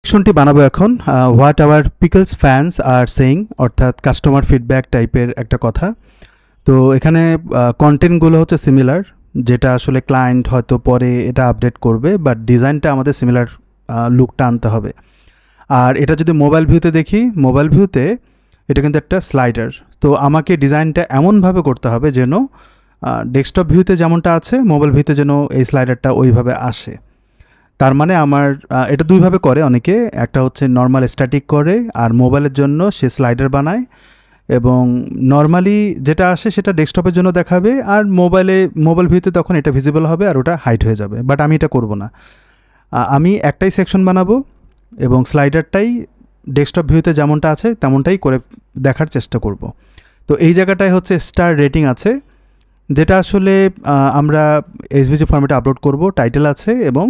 সেকশনটি বানাবো এখন what hour pickles fans are saying, অর্থাৎ কাস্টমার ফিডব্যাক টাইপের একটা কথা। তো এখানে কন্টেন্টগুলো হচ্ছে সিমিলার, যেটা আসলে ক্লায়েন্ট হয়তো পরে এটা আপডেট করবে, বাট ডিজাইনটা আমাদের সিমিলার লুকটা আনতে হবে। আর এটা যদি মোবাইল ভিউতে দেখি, মোবাইল ভিউতে এটা কিন্তু একটা স্লাইডার। তো আমাকে ডিজাইনটা এমনভাবে করতে হবে যেন ডেস্কটপ ভিউতে যেমনটা আছে মোবাইল ভিউতে যেন এই স্লাইডারটা ওইভাবে আসে। তার মানে আমার এটা দুইভাবে করে অনেকে, একটা হচ্ছে নর্মাল স্ট্যাটিক করে আর মোবাইলের জন্য সে স্লাইডার বানায়, এবং নর্মালি যেটা আসে সেটা ডেস্কটপের জন্য দেখাবে, আর মোবাইল ভিউতে তখন এটা ভিজিবল হবে আর ওটা হাইড হয়ে যাবে। বাট আমি এটা করব না, আমি একটাই সেকশন বানাবো এবং স্লাইডারটাই ডেস্কটপ ভিউতে যেমনটা আছে তেমনটাই করে দেখার চেষ্টা করব। তো এই জায়গাটায় হচ্ছে স্টার রেটিং আছে, যেটা আসলে আমরা এসভিজি ফরম্যাটে আপলোড করব। টাইটেল আছে এবং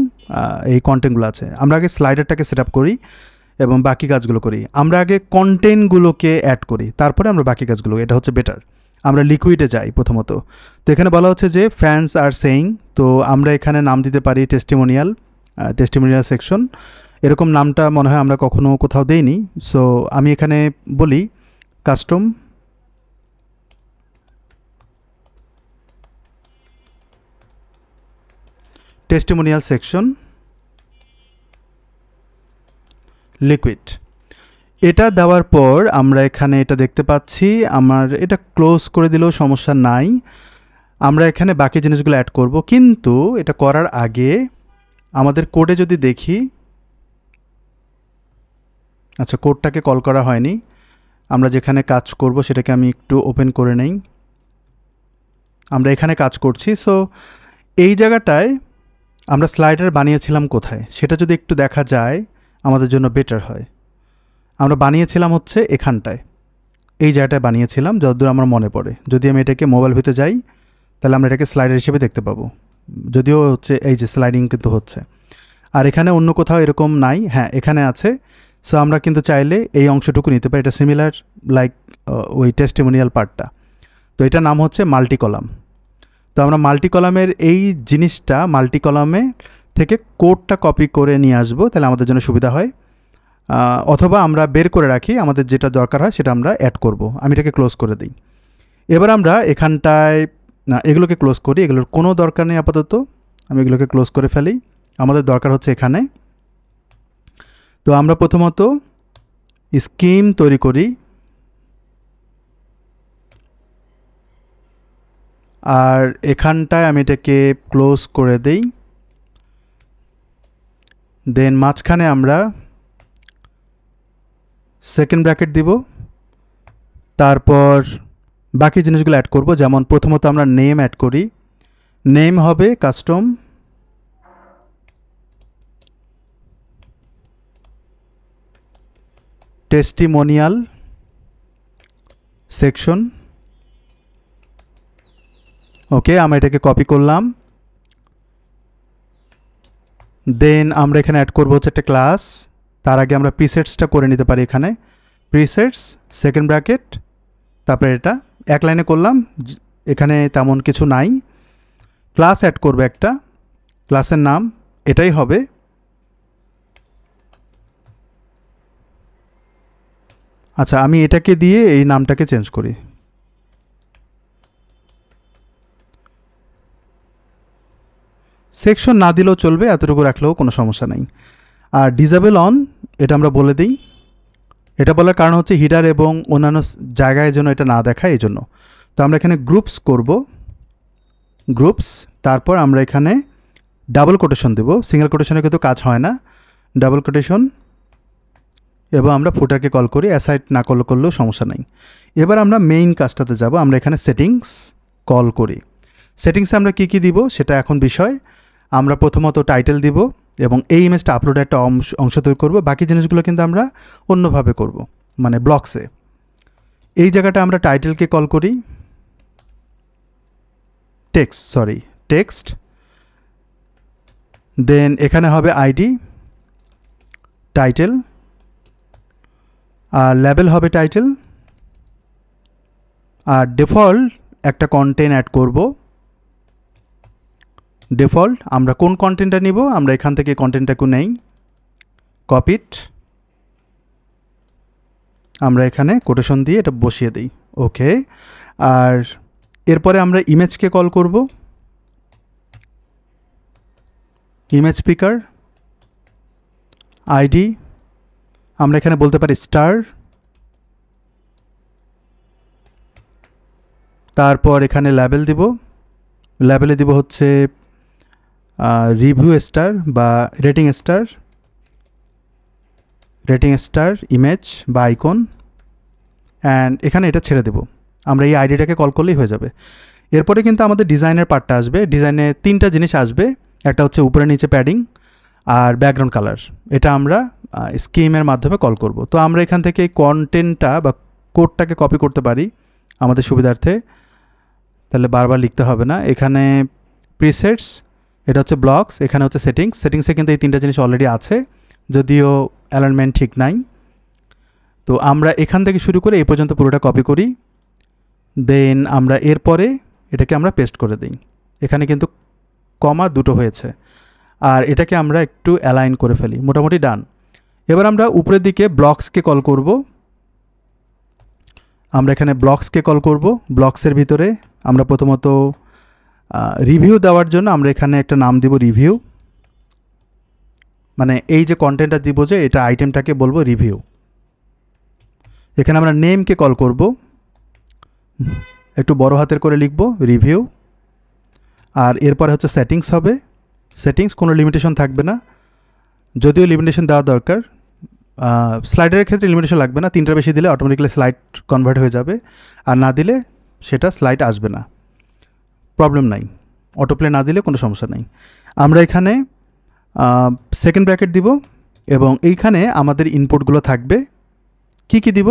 এই কন্টেন্টগুলো আছে। আমরা আগে স্লাইডারটাকে সেট আপ করি এবং বাকি কাজগুলো করি। আমরা আগে কন্টেন্টগুলোকে অ্যাড করি, তারপরে আমরা বাকি কাজগুলো, এটা হচ্ছে বেটার। আমরা লিকুইডে যাই প্রথমত। তো এখানে বলা হচ্ছে যে ফ্যান্স আর সেইং, তো আমরা এখানে নাম দিতে পারি টেস্টিমোনিয়াল সেকশন। এরকম নামটা মনে হয় আমরা কখনো কোথাও দেইনি। সো আমি এখানে বলি কাস্টম টেস্টিমোনিয়াল সেকশন লিকুইড। এটা দেওয়ার পর আমরা এখানে এটা দেখতে পাচ্ছি, আমার এটা ক্লোজ করে দিলেও সমস্যা নাই। আমরা এখানে বাকি জিনিসগুলো অ্যাড করব, কিন্তু এটা করার আগে আমাদের কোডে যদি দেখি, আচ্ছা কোডটাকে কল করা হয়নি, আমরা যেখানে কাজ করব সেটাকে আমি একটু ওপেন করে নেই। আমরা এখানে কাজ করছি। সো এই জায়গাটায় আমরা স্লাইডার বানিয়েছিলাম কোথায় সেটা যদি একটু দেখা যায় আমাদের জন্য বেটার হয়। আমরা বানিয়েছিলাম হচ্ছে এখানটায়, এই জায়গাটায় বানিয়েছিলাম যতদূর আমার মনে পড়ে। যদি আমি এটাকে মোবাইল ভিউতে যাই তাহলে আমরা এটাকে স্লাইডার হিসেবে দেখতে পাবো, যদিও হচ্ছে এই যে স্লাইডিং কিন্তু হচ্ছে। আর এখানে অন্য কোথাও এরকম নাই, হ্যাঁ এখানে আছে। সো আমরা কিন্তু চাইলে এই অংশটুকু নিতে পারি, এটা সিমিলার লাইক ওই টেস্টিমোনিয়াল পার্টটা। তো এটার নাম হচ্ছে মাল্টি কলাম। তো আমরা মাল্টি কলামের এই জিনিসটা মাল্টি কলামে থেকে কোডটা কপি করে নিয়ে আসবো, তাহলে আমাদের জন্য সুবিধা হয়। অথবা আমরা বের করে রাখি, আমাদের যেটা দরকার হয় সেটা আমরা অ্যাড করব। আমি এটাকে ক্লোজ করে দিই। এবার আমরা এখানটায় না, এগুলোকে ক্লোজ করি, এগুলোর কোনো দরকার নেই আপাতত। আমি এগুলোকে ক্লোজ করে ফেলি। আমাদের দরকার হচ্ছে এখানে। তো আমরা প্রথমত স্কিম তৈরি করি, আর এখানটায় আমি এটাকে ক্লোজ করে দেই। দেন মাঝখানে আমরা সেকেন্ড ব্র্যাকেট দিব, তারপর বাকি জিনিসগুলো অ্যাড করব। যেমন প্রথমত আমরা নেম অ্যাড করি, নেম হবে কাস্টম টেস্টিমোনিয়াল সেকশন। ওকে, আমরা এটাকে কপি করলাম। দেন আমরা এখানে অ্যাড করবো হচ্ছে একটা ক্লাস। তার আগে আমরা প্রিসেটসটা করে নিতে পারি। এখানে প্রিসেটস সেকেন্ড ব্র্যাকেট, তারপরে এটা এক লাইনে করলাম, এখানে তেমন কিছু নাই। ক্লাস অ্যাড করবে একটা, ক্লাসের নাম এটাই হবে। আচ্ছা, আমি এটাকে দিয়ে এই নামটাকে চেঞ্জ করি। সেকশন না দিলেও চলবে, এতটুকু রাখলেও কোনো সমস্যা নেই। আর ডিসেবল অন এটা আমরা বলে দিই। এটা বলার কারণ হচ্ছে হিডার এবং অন্যান্য জায়গায় যেন এটা না দেখায় এই জন্য। তো আমরা এখানে গ্রুপস করব, গ্রুপস, তারপর আমরা এখানে ডাবল কোটেশন দেব। সিঙ্গেল কোটেশনে কিন্তু কাজ হয় না, ডাবল কোটেশন। এবং আমরা ফুটারকে কল করি, অ্যাসাইড না করলেও সমস্যা নেই। এবার আমরা মেইন কাজটাতে যাব। আমরা এখানে সেটিংস কল করি। সেটিংসে আমরা কি দিব সেটা এখন বিষয়। আমরা প্রথমত টাইটেল দিব এবং এই ইমেজটা আপলোডের একটা অংশ তৈরি করব। বাকি জিনিসগুলো কিন্তু আমরা অন্যভাবে করব, মানে ব্লকসে। এই জায়গাটা আমরা টাইটেলকে কল করি টেক্সট। দেন এখানে হবে আইডি টাইটেল, আর লেবেল হবে টাইটেল, আর ডিফল্ট একটা কন্টেন্ট অ্যাড করব। ডিফল্ট আমরা কোন কন্টেন্টটা নিব, আমরা এখান থেকে কন্টেন্টটাকে নেই, কপিড, আমরা এখানে কোটেশন দিয়ে এটা বসিয়ে দিই। ওকে, আর এরপরে আমরা ইমেজকে কল করব, ইমেজ পিকার আইডি আমরা এখানে বলতে পারি স্টার, তারপর এখানে লেবেল দিব, লেবেলে দিব হচ্ছে রিভিউ স্টার বা rating star, rating star image বা আইকন, অ্যান্ড এখানে এটা ছেড়ে দেব। আমরা এই আইডিটাকে কল করলেই হয়ে যাবে। এরপরে কিন্তু আমাদের ডিজাইনের পার্টটা আসবে। ডিজাইনে 3টা জিনিস আসবে, একটা হচ্ছে উপরে নিচে প্যাডিং আর ব্যাকগ্রাউন্ড কালার। এটা আমরা স্কিমের মাধ্যমে কল করব। তো আমরা এখান থেকে এই কন্টেন্টটা বা কোডটাকে কপি করতে পারি আমাদের সুবিধার্থে, তাহলে বারবার লিখতে হবে না। এখানে প্রিসেটস, এটা হচ্ছে ব্লকস, এখানে হচ্ছে সেটিংস। সেটিংসে কিন্তু এই 3টা জিনিস অলরেডি আছে, যদিও অ্যালাইনমেন্ট ঠিক নাই। তো আমরা এখান থেকে শুরু করে এই পর্যন্ত পুরোটা কপি করি, দেন আমরা এরপরে এটাকে আমরা পেস্ট করে দিই। এখানে কিন্তু কমা 2টো হয়েছে, আর এটাকে আমরা একটু অ্যালাইন করে ফেলি, মোটামুটি ডান। এবার আমরা উপরের দিকে ব্লকসকে কল করব। আমরা এখানে ব্লকসকে কল করব। ব্লকসের ভিতরে আমরা প্রথমত রিভিউ দেওয়ার জন্য আমরা এখানে একটা নাম দিব রিভিউ, মানে এই যে কন্টেন্টটা দিব যে এটা আইটেমটাকে বলবো রিভিউ। এখানে আমরা নেমকে কল করব, একটু বড় হাতের করে লিখব রিভিউ। আর এরপরে হচ্ছে সেটিংস হবে। সেটিংস কোনো লিমিটেশন থাকবে না, যদিও লিমিটেশন দেওয়া দরকার। স্লাইডারের ক্ষেত্রে লিমিটেশন লাগবে না, 3টার বেশি দিলে অটোমেটিক্যালি স্লাইড কনভার্ট হয়ে যাবে, আর না দিলে সেটা স্লাইড আসবে না, প্রবলেম নাই। অটোপ্লে না দিলে কোনো সমস্যা নাই। আমরা এখানে সেকেন্ড ব্র্যাকেট দিব এবং এইখানে আমাদের ইনপুটগুলো থাকবে। কি দিব?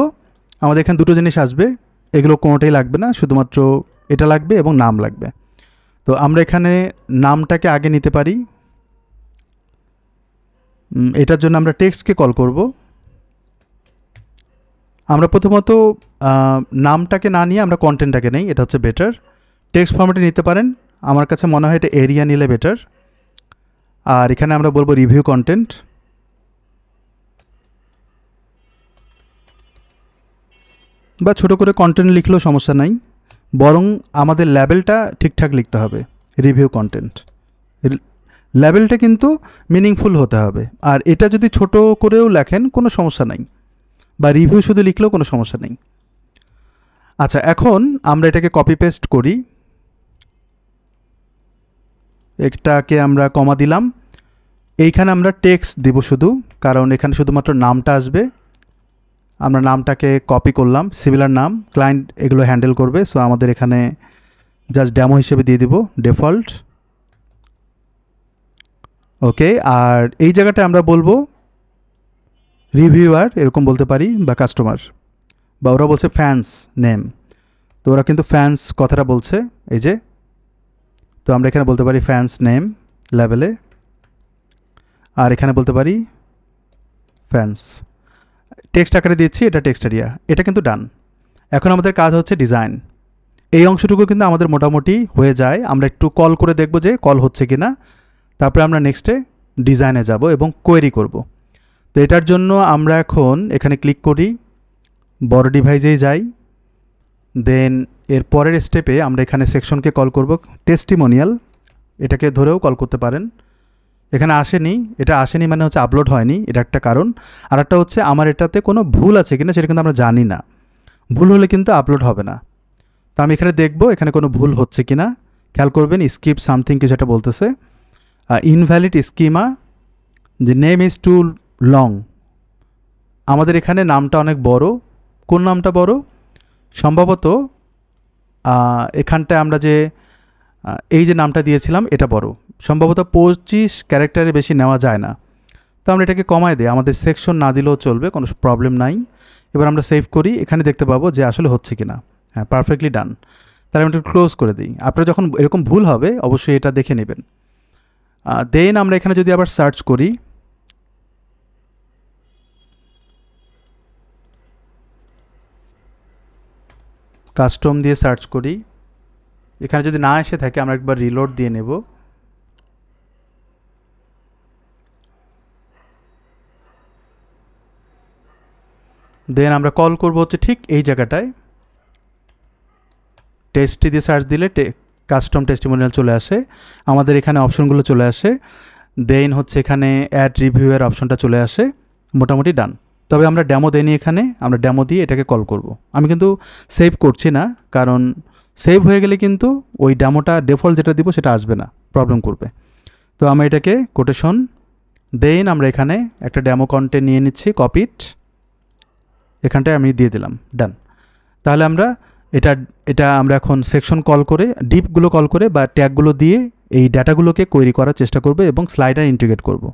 আমাদের এখানে 2টো জিনিস আসবে, এগুলো কোনোটাই লাগবে না, শুধুমাত্র এটা লাগবে এবং নাম লাগবে। তো আমরা এখানে নামটাকে আগে নিতে পারি। এটার জন্য আমরা টেক্সটকে কল করব। আমরা প্রথমত নামটাকে না নিয়ে আমরা কন্টেন্টটাকে নেই, এটা হচ্ছে বেটার। টেক্সট ফরম্যাটে নিতে পারেন, আমার কাছে মনে হয় এটা এরিয়া নিলে বেটার। আর এখানে আমরা বলবো রিভিউ কন্টেন্ট। বা ছোট করে কন্টেন্ট লিখলেও সমস্যা নাই, বরং আমাদের লেবেলটা ঠিকঠাক লিখতে হবে, রিভিউ কন্টেন্ট। লেবেলটা কিন্তু মিনিংফুল হতে হবে, আর এটা যদি ছোট করেও লেখেন কোনো সমস্যা নাই, বা রিভিউ শুধু লিখলেও কোনো সমস্যা নেই। আচ্ছা, এখন আমরা এটাকে কপি পেস্ট করি। এটাকে আমরা কমা দিলাম, এইখানে আমরা টেক্সট দিব শুধু, কারণ এখানে শুধুমাত্র নামটা আসবে। আমরা নামটাকে কপি করলাম, সিমিলার নাম, ক্লায়েন্ট এগুলো হ্যান্ডেল করবে, সো আমাদের এখানে জাস্ট ডেমো হিসেবে দিয়ে দিব ডিফল্ট। ওকে, আর এই জায়গাটা আমরা বলবো রিভিউয়ার, এরকম বলতে পারি, বা কাস্টমার, বা ওরা বলছে ফ্যান্স নেম, তো ওরা কিন্তু ফ্যান্স কথাটা বলছে, এই যে। তো আমরা এখানে বলতে পারি ফ্যান্স নেম লেভেলে, আর এখানে বলতে পারি ফ্যান্স। টেক্সট আকারে দিচ্ছি, এটা টেক্সট এরিয়া, এটা কিন্তু ডান। এখন আমাদের কাজ হচ্ছে ডিজাইন। এই অংশটুকু কিন্তু আমাদের মোটামুটি হয়ে যায়। আমরা একটু কল করে দেখব যে কল হচ্ছে কি না, তারপরে আমরা নেক্সটে ডিজাইনে যাব এবং কোয়েরি করব। তো এটার জন্য আমরা এখন এখানে ক্লিক করি, বড় ডিভাইসেই যাই, দেন এর পরের স্টেপে আমরা এখানে সেকশনকে কল করব টেস্টিমোনিয়াল, এটাকে ধরেও কল করতে পারেন। এখানে আসেনি, এটা আসেনি মানে হচ্ছে আপলোড হয়নি, এটা একটা কারণ। আর একটা হচ্ছে আমার এটাতে কোনো ভুল আছে কিনা সেটা কিন্তু আমরা জানি না, ভুল হলে কিন্তু আপলোড হবে না। তো আমি এখানে দেখব এখানে কোনো ভুল হচ্ছে কিনা। খেয়াল করবেন স্কিপ সামথিং কিছু একটা বলতেছে, ইনভ্যালিড স্কিমা, যে নেম ইজ টু লং। আমাদের এখানে নামটা অনেক বড়। কোন নামটা বড়? সম্ভবত এখানটায় আমরা যে এই যে নামটা দিয়েছিলাম এটা বড়, সম্ভবত 25 ক্যারেক্টারে বেশি নেওয়া যায় না। তো আমরা এটাকে কমায় দিই, আমাদের সেকশন না দিলেও চলবে, কোনো প্রবলেম নাই। এবার আমরা সেভ করি, এখানে দেখতে পাবো যে আসলে হচ্ছে কি না। হ্যাঁ, পারফেক্টলি ডান। তাহলে আমি একটু ক্লোজ করে দিই। আপনারা যখন এরকম ভুল হবে অবশ্যই এটা দেখে নেবেন। দেন আমরা এখানে যদি আবার সার্চ করি, কাস্টম দিয়ে সার্চ করি, এখানে যদি না এসে থাকে আমরা একবার রিলোড দিয়ে নেব। দেন আমরা কল করব হচ্ছে ঠিক এই জায়গাটায়, টেস্টি দিয়ে সার্চ দিলে কাস্টম টেস্টিমোনিয়াল চলে আসে, আমাদের এখানে অপশনগুলো চলে আসে, দেন হচ্ছে এখানে অ্যাড রিভিউয়ের অপশনটা চলে আসে, মোটামুটি ডান। তবে আমরা ডেমো দেইনি, এখানে আমরা ডেমো দিয়ে এটাকে কল করব। আমি কিন্তু সেভ করছি না, কারণ সেভ হয়ে গেলে কিন্তু ওই ডেমোটা ডিফল্ট যেটা দিব সেটা আসবে না, প্রবলেম করবে। তো আমি এটাকে কোটেশন দেন আমরা এখানে একটা ডেমো কন্টেন্ট নিয়ে নিচ্ছি, কপিট, এখানটায় আমি দিয়ে দিলাম, ডান। তাহলে আমরা এটা আমরা এখন সেকশন কল করে, ডিপগুলো কল করে বা ট্যাগগুলো দিয়ে এই ডাটাগুলোকে কোয়েরি করার চেষ্টা করব এবং স্লাইডার ইন্টিগ্রেট করব।